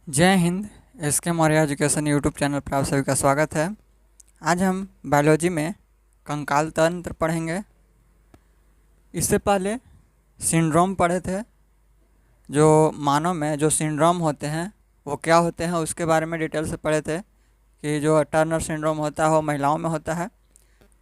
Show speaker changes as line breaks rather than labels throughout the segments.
जय हिंद। SK Maurya education YouTube channel पर आप सभी का स्वागत है। आज हम बायोलॉजी में कंकाल तंत्र पढ़ेंगे। इससे पहले सिंड्रोम पढ़े थे। जो मानव में जो सिंड्रोम होते हैं वो क्या होते हैं उसके बारे में डिटेल से पढ़े थे कि जो टर्नर सिंड्रोम होता है वो महिलाओं में होता है।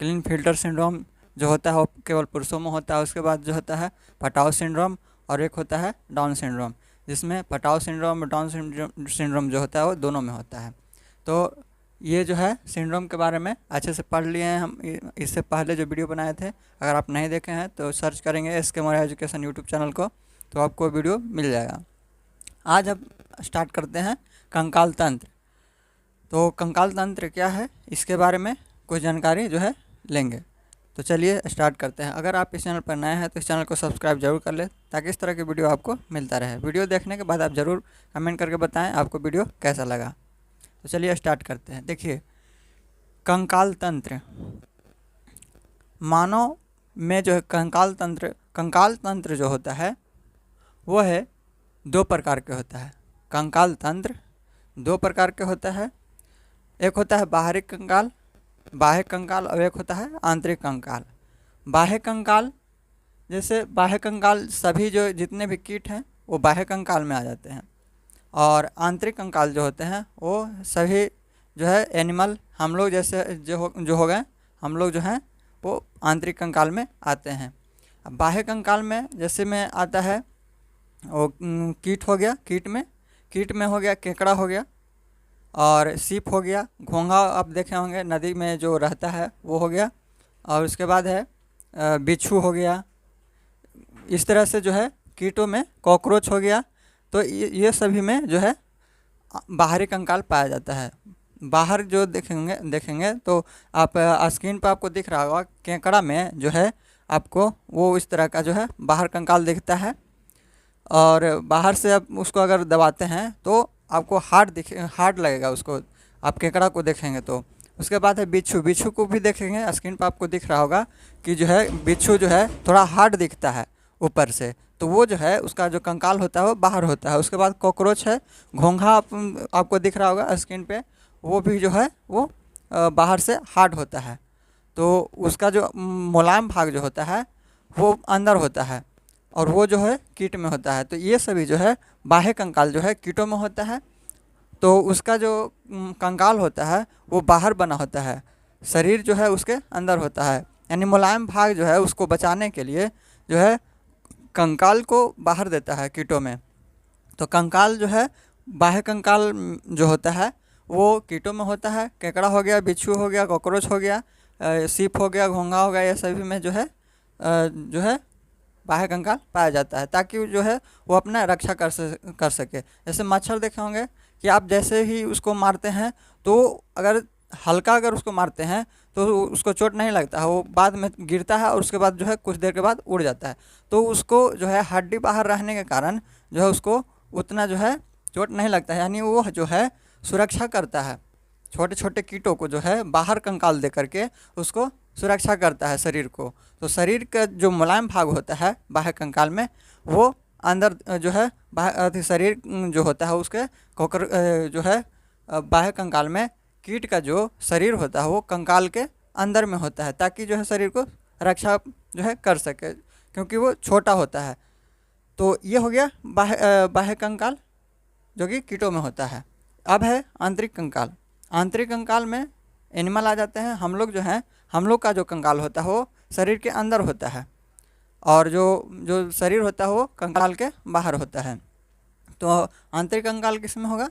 क्लिनफिल्टर सिंड्रोम जो होता है वो केवल पुरुषों में होता है। उसके बाद जो होता है पटाव सिंड्रोम और एक होता है डाउन सिंड्रोम, जिसमें पटाव सिंड्रोम और डाउन सिंड्रोम जो होता है वो दोनों में होता है। तो ये जो है सिंड्रोम के बारे में अच्छे से पढ़ लिए हैं हम। इससे पहले जो वीडियो बनाए थे, अगर आप नहीं देखे हैं तो सर्च करेंगे SK Maurya education YouTube channel को, तो आपको वीडियो मिल जाएगा। आज हम स्टार्ट करते हैं कंकाल तंत्र। तो कंकाल तंत्र क्या है इसके बारे में कुछ जानकारी जो है लेंगे। तो चलिए स्टार्ट करते हैं। अगर आप इस चैनल पर नए हैं तो इस चैनल को सब्सक्राइब जरूर कर लें ताकि इस तरह की वीडियो आपको मिलता रहे। वीडियो देखने के बाद आप ज़रूर कमेंट करके बताएं आपको वीडियो कैसा लगा। तो चलिए स्टार्ट करते हैं। देखिए, कंकाल तंत्र मानव में जो है कंकाल तंत्र जो होता है वो है दो प्रकार के होता है। कंकाल तंत्र दो प्रकार के होता है। एक होता है बाहरी कंकाल और एक होता है आंतरिक कंकाल। बाह्य कंकाल, जैसे बाह्य कंकाल सभी जो जितने भी कीट हैं वो बाह्य कंकाल में आ जाते हैं। और आंतरिक कंकाल जो होते हैं वो सभी जो है एनिमल, हम लोग जैसे जो हो गए, हम लोग जो हैं वो आंतरिक कंकाल में आते हैं। अब बाह्य कंकाल में जैसे में आता है वो कीट हो गया, कीट में हो गया केकड़ा हो गया, और सीप हो गया, घोंघा आप देखे होंगे नदी में जो रहता है वो हो गया, और उसके बाद है बिच्छू हो गया। इस तरह से जो है कीटों में कॉकरोच हो गया। तो ये सभी में जो है बाहरी कंकाल पाया जाता है। बाहर जो देखेंगे तो आप स्क्रीन पर आपको दिख रहा होगा केकड़ा में जो है आपको वो इस तरह का जो है बाहर कंकाल दिखता है। और बाहर से आप उसको अगर दबाते हैं तो आपको हार्ड लगेगा उसको, आप केकड़ा को देखेंगे तो। उसके बाद है बिच्छू को भी देखेंगे, स्क्रीन पर आपको दिख रहा होगा कि जो है बिच्छू जो है थोड़ा हार्ड दिखता है ऊपर से, तो वो जो है उसका जो कंकाल होता है वो बाहर होता है। उसके बाद कॉकरोच है, घोंघा आपको दिख रहा होगा स्क्रीन पे, वो भी जो है वो बाहर से हार्ड होता है। तो उसका जो मुलायम भाग जो होता है वो अंदर होता है और वो जो है कीट में होता है। तो ये सभी जो है बाह्य कंकाल जो है कीटों में होता है। तो उसका जो कंकाल होता है वो बाहर बना होता है, शरीर जो है उसके अंदर होता है। यानी मुलायम भाग जो है उसको बचाने के लिए जो है कंकाल को बाहर देता है कीटों में। तो कंकाल जो है बाह्य कंकाल जो होता है वो कीटों में होता है। केकड़ा हो गया, बिच्छू हो गया, कॉकरोच हो गया, सीप हो गया, घोंघा हो गया, ये सभी में जो है बाह्य कंकाल पाया जाता है, ताकि जो है वो अपना रक्षा कर सके। जैसे मच्छर देखे होंगे कि आप जैसे ही उसको मारते हैं तो अगर हल्का अगर उसको मारते हैं तो उसको चोट नहीं लगता है, वो बाद में गिरता है और उसके बाद जो है कुछ देर के बाद उड़ जाता है। तो उसको जो है हड्डी बाहर रहने के कारण जो है उसको उतना जो है चोट नहीं लगता है, यानी वो जो है सुरक्षा करता है। छोटे छोटे कीटों को जो है बाहर कंकाल दे करके उसको सुरक्षा करता है शरीर को। तो शरीर का जो मुलायम भाग होता है बाह्य कंकाल में वो अंदर जो है शरीर जो होता है उसके जो है बाह्य कंकाल में कीट का जो शरीर होता है वो कंकाल के अंदर में होता है, ताकि जो है शरीर को रक्षा जो है कर सके, क्योंकि वो छोटा होता है। तो ये हो गया बाह्य कंकाल जो कि कीटों में होता है। अब है आंतरिक कंकाल। आंतरिक कंकाल में एनिमल आ जाते हैं। हम लोग जो हैं, हम लोग का जो कंकाल होता है वो शरीर के अंदर होता है और जो शरीर होता है वो कंकाल के बाहर होता है। तो आंतरिक कंकाल किस में होगा?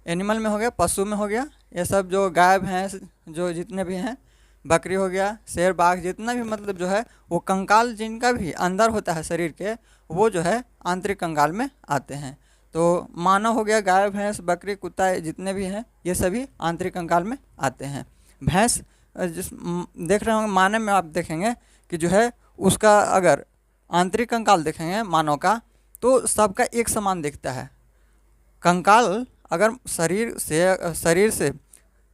एनिमल में हो गया, पशु में हो गया। ये सब जो गाय भैंस जो जितने भी हैं, बकरी हो गया, शेर बाघ, जितना भी मतलब जो है वो कंकाल जिनका भी अंदर होता है शरीर के, वो जो है आंतरिक कंकाल में आते हैं। तो मानव हो गया, गाय भैंस बकरी कुत्ता जितने भी हैं ये सभी आंतरिक कंकाल में आते हैं। भैंस देख रहे होंगे, मानव में आप देखेंगे कि जो है उसका अगर आंतरिक कंकाल देखेंगे मानव का तो सबका एक समान दिखता है। कंकाल अगर शरीर से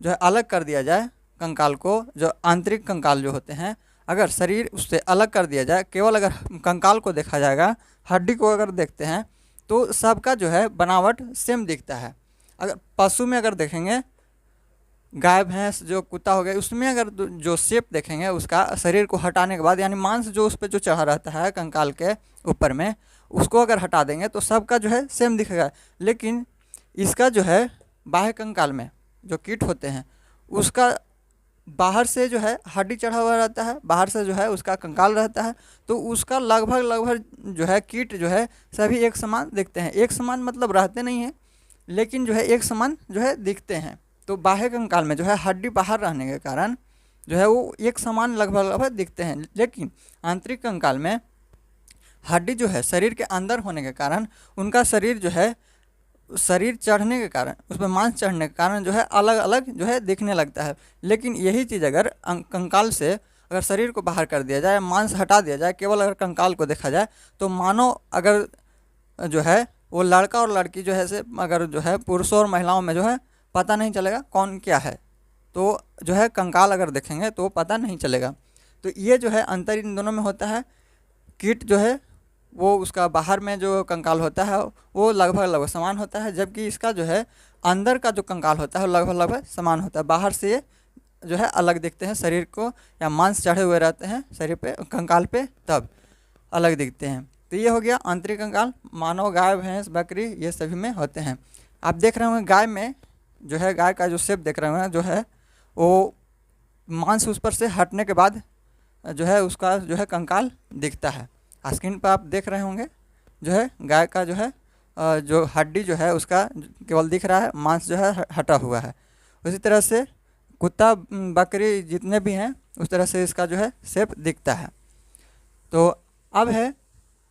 जो है अलग कर दिया जाए कंकाल को, जो आंतरिक कंकाल जो होते हैं अगर शरीर उससे अलग कर दिया जाए, केवल अगर कंकाल को देखा जाएगा, हड्डी को अगर देखते हैं तो सबका जो है बनावट सेम दिखता है। अगर पशु में अगर देखेंगे, गाय भैंस जो कुत्ता हो गया, उसमें अगर जो शेप देखेंगे उसका शरीर को हटाने के बाद, यानी मांस जो उस पर जो चढ़ा रहता है कंकाल के ऊपर में, उसको अगर हटा देंगे तो सबका जो है सेम दिखेगा। लेकिन इसका जो है बाह्य कंकाल में जो कीट होते हैं उसका बाहर से जो है हड्डी चढ़ा हुआ रहता है, बाहर से जो है उसका कंकाल रहता है, तो उसका लगभग जो है कीट जो है सभी एक समान दिखते हैं। एक समान मतलब रहते नहीं हैं, लेकिन जो है एक समान जो है दिखते हैं। तो बाह्य कंकाल में जो है हड्डी बाहर रहने के कारण जो है वो एक समान लगभग दिखते हैं। लेकिन आंतरिक कंकाल में हड्डी जो है शरीर के अंदर होने के कारण उनका शरीर जो है, शरीर चढ़ने के कारण, उसमें मांस चढ़ने के कारण जो है अलग अलग जो है दिखने लगता है। लेकिन यही चीज़ अगर कंकाल से अगर शरीर को बाहर कर दिया जाए, मांस हटा दिया जाए, केवल अगर कंकाल को देखा जाए, तो मानो अगर जो है वो लड़का और लड़की जो है से अगर जो है पुरुषों और महिलाओं में जो है पता नहीं चलेगा कौन क्या है। तो जो है कंकाल अगर देखेंगे तो पता नहीं चलेगा। तो ये जो है अंतर इन दोनों में होता है। कीट जो है वो उसका बाहर में जो कंकाल होता है वो लगभग समान होता है, जबकि इसका जो है अंदर का जो कंकाल होता है वो लगभग समान होता है। बाहर से ये जो है अलग दिखते हैं, शरीर को या मांस चढ़े हुए रहते हैं शरीर पे, कंकाल पे, तब अलग दिखते हैं। तो ये हो गया आंतरिक कंकाल। मानव, गाय, भैंस, बकरी ये सभी में होते हैं। आप देख रहे होंगे गाय में जो है, गाय का जो शेप देख रहे होंगे जो है वो मांस उस पर से हटने के बाद जो है उसका जो है कंकाल दिखता है। स्क्रीन पर आप देख रहे होंगे जो है गाय का जो है जो हड्डी जो है उसका केवल दिख रहा है, मांस जो है हटा हुआ है। उसी तरह से कुत्ता, बकरी जितने भी हैं उस तरह से इसका जो है शेप दिखता है। तो अब है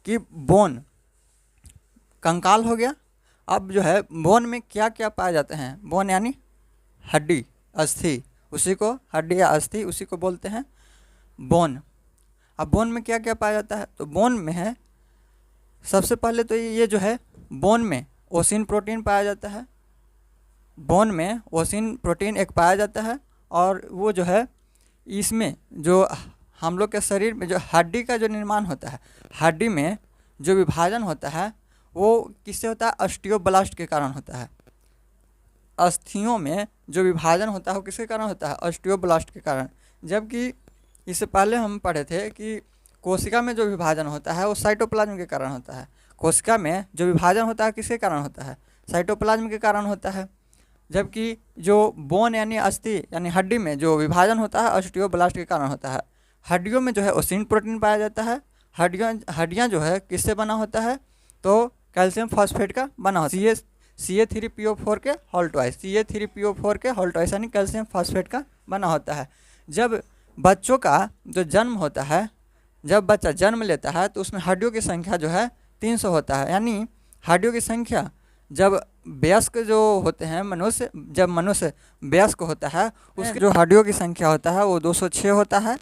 कि बोन, कंकाल हो गया। अब जो है बोन में क्या क्या पाए जाते हैं? बोन यानी हड्डी, अस्थि, उसी को हड्डी या अस्थि उसी को बोलते हैं बोन। अब बोन में क्या क्या पाया जाता है? तो बोन में है सबसे पहले तो ये जो है बोन में ओसिन प्रोटीन पाया जाता है। बोन में ओसिन प्रोटीन एक पाया जाता है, और वो जो है इसमें जो हम लोग के शरीर में जो हड्डी का जो निर्माण होता है, हड्डी में जो विभाजन होता है वो किससे होता है? ऑस्टियोब्लास्ट के कारण होता है। अस्थियों में जो विभाजन होता है वो किसके कारण होता है? ऑस्टियोब्लास्ट के कारण। जबकि इससे पहले हम पढ़े थे कि कोशिका में जो विभाजन होता है वो साइटोप्लाज्म के कारण होता है। कोशिका में जो विभाजन होता है किसके कारण होता है? साइटोप्लाज्म के कारण होता है। जबकि जो बोन यानी अस्थि यानी हड्डी में जो विभाजन होता है ऑस्टियोब्लास्ट के कारण होता है। हड्डियों में जो है ओसिन प्रोटीन पाया जाता है। हड्डियाँ जो है किससे बना होता है? तो कैल्शियम फॉस्फेट का बना होता है, CA3PO4 के होल ट्वाइस, CA3PO4 के होल ट्वाइस यानी कैल्शियम फॉस्फेट का बना होता है। जब बच्चों का जो जन्म होता है, जब बच्चा जन्म लेता है तो उसमें हड्डियों की संख्या जो है 300 होता है। यानी हड्डियों की संख्या जब वयस्क जो होते हैं मनुष्य, जब मनुष्य वयस्क होता है उसकी जो हड्डियों की संख्या होता है वो 206 होता है।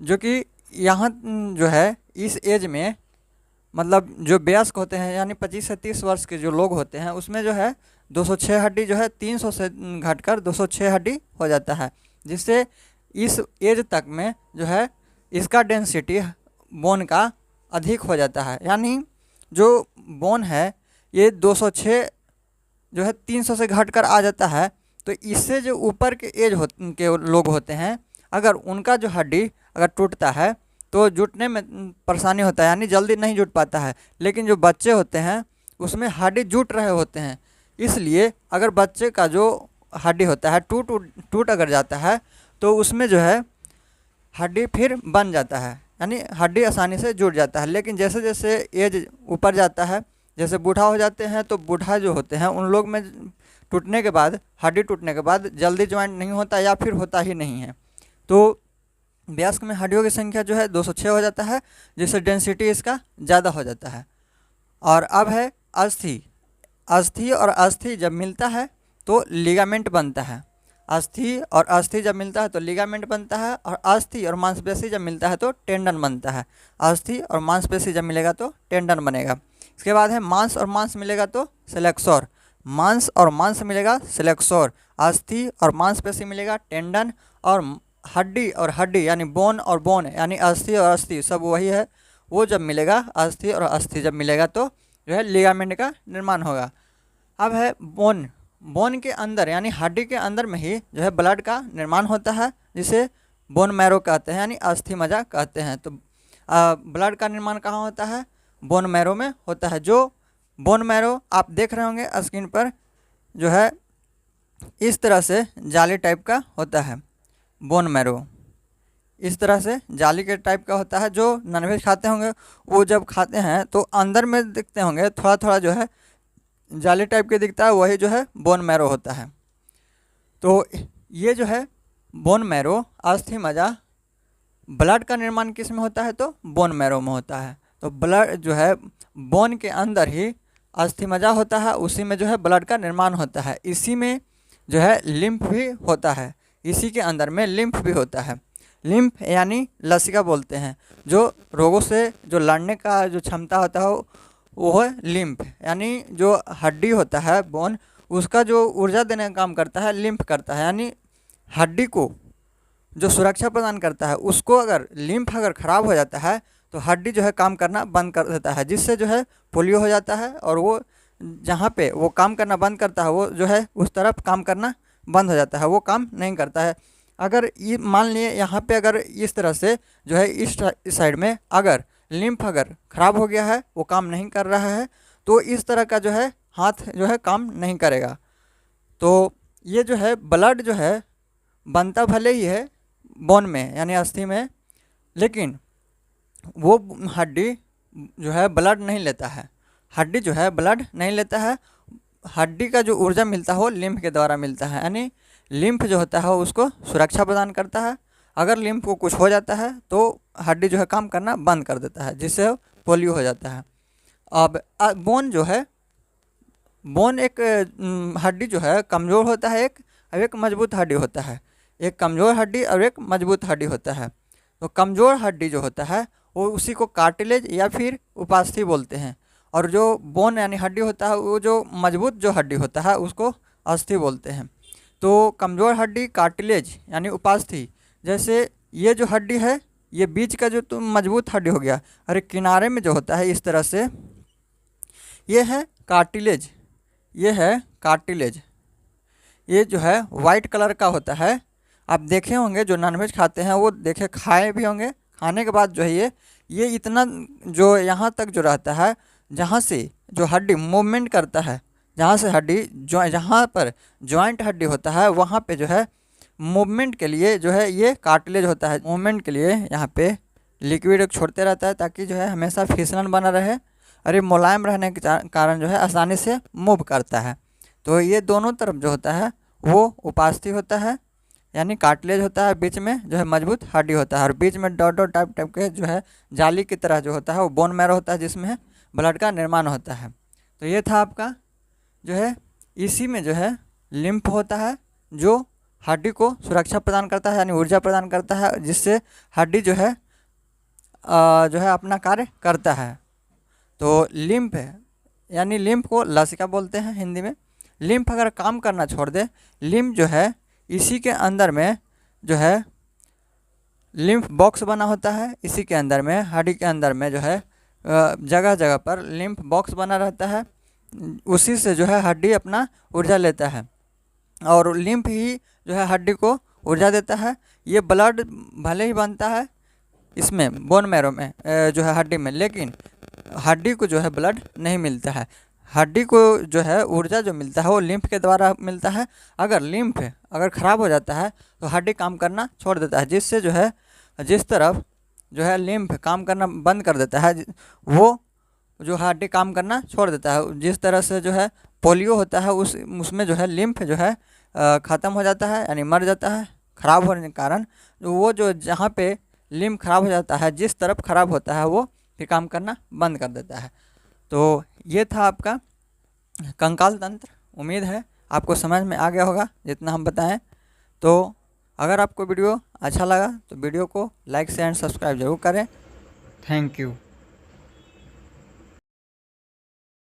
जो कि यहाँ जो है इस एज में मतलब जो वयस्क होते हैं यानी 25 से 30 वर्ष के जो लोग होते हैं उसमें जो है 206 हड्डी जो है 300 से घटकर 206 हड्डी हो जाता है, जिससे इस एज तक में जो है इसका डेंसिटी बोन का अधिक हो जाता है। यानी जो बोन है ये 206 जो है 300 से घटकर आ जाता है। तो इससे जो ऊपर के एज के लोग होते हैं, अगर उनका जो हड्डी अगर टूटता है तो जुटने में परेशानी होता है, यानी जल्दी नहीं जुट पाता है। लेकिन जो बच्चे होते हैं उसमें हड्डी जुट रहे होते हैं, इसलिए अगर बच्चे का जो हड्डी होता है टूट अगर जाता है तो उसमें जो है हड्डी फिर बन जाता है, यानी हड्डी आसानी से जुड़ जाता है। लेकिन जैसे जैसे एज ऊपर जाता है, जैसे बूढ़ा हो जाते हैं, तो बूढ़ा जो होते हैं उन लोग में टूटने के बाद, हड्डी टूटने के बाद जल्दी ज्वाइंट नहीं होता या फिर होता ही नहीं है। तो वयस्क में हड्डियों की संख्या जो है 206 हो जाता है, जिससे डेंसिटी इसका ज़्यादा हो जाता है। और अब है अस्थि। अस्थि और अस्थि जब मिलता है तो लिगामेंट बनता है। अस्थि और अस्थि जब मिलता है तो लिगामेंट बनता है, और अस्थि और मांसपेशी जब मिलता है तो टेंडन बनता है। अस्थि और मांसपेशी जब मिलेगा तो टेंडन बनेगा। इसके बाद है मांस और मांस मिलेगा तो सेलेक्सोर। मांस और मांस मिलेगा सेलेक्सोर। अस्थि और मांसपेशी मिलेगा टेंडन, और हड्डी और हड्डी यानी बोन और बोन यानी अस्थि और अस्थि सब वही है, वो जब मिलेगा, अस्थि और अस्थि जब मिलेगा तो जो है लिगामेंट का निर्माण होगा। अब है बोन बोन के अंदर यानी हड्डी के अंदर में ही जो है ब्लड का निर्माण होता है, जिसे बोन मैरो कहते हैं यानी अस्थि मज्जा कहते हैं। तो ब्लड का निर्माण कहाँ होता है? बोन मैरो में होता है। जो बोन मैरो आप देख रहे होंगे स्क्रीन पर, जो है इस तरह से जाली टाइप का होता है। बोन मैरो इस तरह से जाली के टाइप का होता है। जो नॉनवेज खाते होंगे वो जब खाते हैं तो अंदर में दिखते होंगे थोड़ा थोड़ा जो है जाली टाइप के दिखता है, वही जो है बोन मैरो होता है। तो ये जो है बोन मैरो अस्थि मज्जा, ब्लड का निर्माण किस में होता है? तो बोन मैरो में होता है। तो ब्लड जो है बोन के अंदर ही अस्थि मज्जा होता है, उसी में जो है ब्लड का निर्माण होता है। इसी में जो है लिम्फ भी होता है, इसी के अंदर में लिम्फ भी होता है। लिम्फ यानी लसिका बोलते हैं। जो रोगों से जो लड़ने का जो क्षमता होता है वो है लिम्फ, यानी जो हड्डी होता है बोन, उसका जो ऊर्जा देने का काम करता है लिम्फ करता है। यानी हड्डी को जो सुरक्षा प्रदान करता है उसको अगर लिम्फ अगर ख़राब हो जाता है तो हड्डी जो है काम करना बंद कर देता है, जिससे जो है पोलियो हो जाता है। और वो जहाँ पे वो काम करना बंद करता है वो जो है उस तरफ काम करना बंद हो जाता है, वो काम नहीं करता है। अगर ये मान लिए यहाँ पे अगर इस तरह से जो है इस साइड में अगर लिम्फ अगर ख़राब हो गया है, वो काम नहीं कर रहा है, तो इस तरह का जो है हाथ जो है काम नहीं करेगा। तो ये जो है ब्लड जो है बनता भले ही है बोन में यानी अस्थि में, लेकिन वो हड्डी जो है ब्लड नहीं लेता है। हड्डी जो है ब्लड नहीं लेता है। हड्डी का जो ऊर्जा मिलता है वो लिम्फ के द्वारा मिलता है, यानी लिम्फ जो होता है उसको सुरक्षा प्रदान करता है। अगर लिम्फ को कुछ हो जाता है तो हड्डी जो है काम करना बंद कर देता है, जिससे पोलियो हो जाता है। अब बोन जो है, बोन एक हड्डी जो है कमज़ोर होता है, एक मजबूत हड्डी होता है। एक कमज़ोर हड्डी और एक मजबूत हड्डी होता है। तो कमज़ोर हड्डी जो होता है वो उसी को कार्टिलेज या फिर उपास्थि बोलते हैं, और जो बोन यानी हड्डी होता है वो जो मजबूत जो हड्डी होता है उसको अस्थि बोलते हैं। तो कमज़ोर हड्डी कार्टिलेज यानी उपास्थि, जैसे ये जो हड्डी है ये बीच का जो मजबूत हड्डी हो गया, और किनारे में जो होता है इस तरह से ये है कार्टिलेज, ये है कार्टिलेज। ये जो है वाइट कलर का होता है। आप देखे होंगे जो नॉनवेज खाते हैं वो देखे खाए भी होंगे, खाने के बाद जो है ये इतना जो यहाँ तक जो रहता है, जहाँ से जो हड्डी मूवमेंट करता है, जहाँ से हड्डी जो जहाँ पर जॉइंट हड्डी होता है वहाँ पे जो है मूवमेंट के लिए जो है ये कार्टिलेज होता है। मूवमेंट के लिए यहाँ पे लिक्विड छोड़ते रहता है ताकि जो है हमेशा फिसलन बना रहे, और ये मुलायम रहने के कारण जो है आसानी से मूव करता है। तो ये दोनों तरफ जो होता है वो उपास्थि होता है, यानी कार्टिलेज होता है, बीच में जो है मजबूत हड्डी होता है, और बीच में डॉट डॉट टाइप टाइप के जो है जाली की तरह जो होता है वो बोन मैरो होता है, जिसमें ब्लड का निर्माण होता है। तो ये था आपका जो है, इसी में जो है लिम्फ होता है जो हड्डी को सुरक्षा प्रदान करता है यानी ऊर्जा प्रदान करता है, जिससे हड्डी जो है अपना कार्य करता है। तो लिम्फ है यानी लिम्फ को लसिका बोलते हैं हिंदी में। लिम्फ अगर काम करना छोड़ दे, लिम्फ जो है इसी के अंदर में जो है लिम्फ बॉक्स बना होता है, इसी के अंदर में हड्डी के अंदर में जो है जगह जगह पर लिम्फ बॉक्स बना रहता है, उसी से जो है हड्डी अपना ऊर्जा लेता है, और लिम्फ ही जो है हड्डी को ऊर्जा देता है। ये ब्लड भले ही बनता है इसमें बोन मैरो में जो है हड्डी में, लेकिन हड्डी को जो है ब्लड नहीं मिलता है। हड्डी को जो है ऊर्जा जो मिलता है वो लिम्फ के द्वारा मिलता है। अगर लिम्फ अगर ख़राब हो जाता है तो हड्डी काम करना छोड़ देता है, जिससे जो है जिस तरफ जो है लिम्फ काम करना बंद कर देता है वो जो हड्डी काम करना छोड़ देता है। जिस तरह से जो है पोलियो होता है उसमें जो है लिम्फ जो है ख़त्म हो जाता है यानी मर जाता है ख़राब होने के कारण। वो जो जहाँ पे लिम्फ ख़राब हो जाता है, जिस तरफ ख़राब होता है वो फिर काम करना बंद कर देता है। तो ये था आपका कंकाल तंत्र। उम्मीद है आपको समझ में आ गया होगा जितना हम बताएं। तो अगर आपको वीडियो अच्छा लगा तो वीडियो को लाइक शेयर एंड सब्सक्राइब जरूर करें। Thank you.